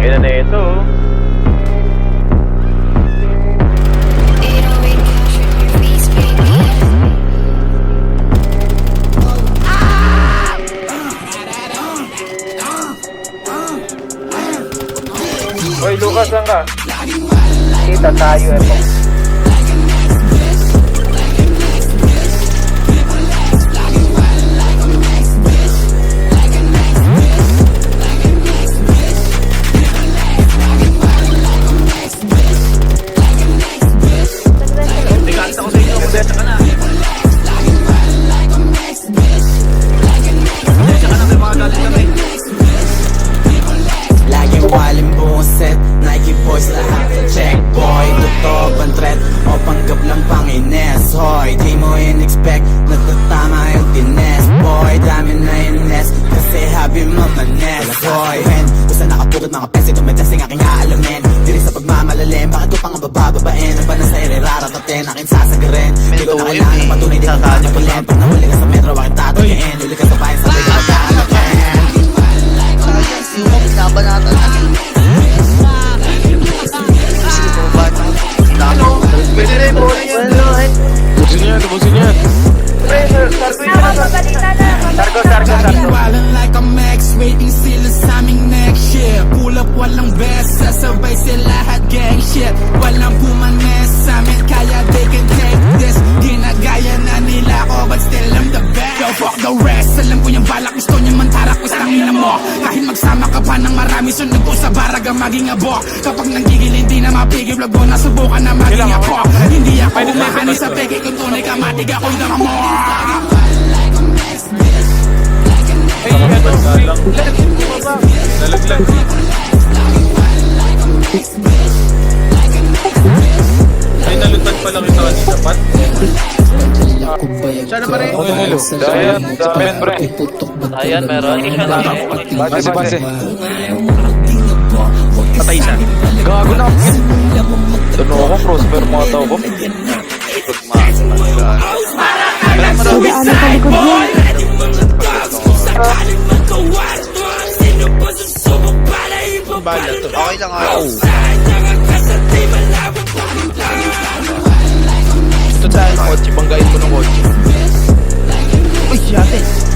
Laki na ito. Hoy, Lucas, saan ka? Kita tayo, Laging waling buset, Nike boys lahat check boy. Totoo bang threat o panggap lang pang ines? Hoy, di mo in-expect, natatama yung tines. Boy, dami na ines, kasi habi mo manes. Hoy, when, gusto nakapugod mga pesi, tumitasing aking aalamin. Diri sa pagmamalalim, bakit ko pang bababain? Ang ba na sa ireraratatin, aking sasagarin. Di ko na kailangan ng patunay, di ko kakapulin. Pag nahuli ka sa metro, aking tatagain. Huli ka sa bayan, sabay ka magkakalakin. Binabanatan na. Pwede na yung bowling yan. Tapusin yan. Walang like a max, waiting sila sa aming next shit. Pull up, walang best, sasabay sila lahat gang shit. Walang pumanes sa amin, kaya they can take this. Ginagaya na nila ako, but still I'm the best. Yo, fuck the rest, alam ko yung balak, gusto niya mantarak, wis tangina mo. Kahit magsama ka pa ng marami, sunod ko sa baraga maging abok. Kapag nanggigil, hindi na mapigil, vlog mo, nasubukan na maging ako. Hindi ako umahani sa peke, kung tunay ka matig ako'y dama mo. Ay, ito. Nalaglag. Ay, nalutad pala kita kanina, Pat. Sana pa rin. Dayan, pre. Ayan, meron. Base. Patay siya. Gago na. Ano ako, Prosper, mga tao ko. Daanan sa likod mo. Okay lang ako. Ito tayo ng kotse, banggain mo ng kotse. Uy, yate.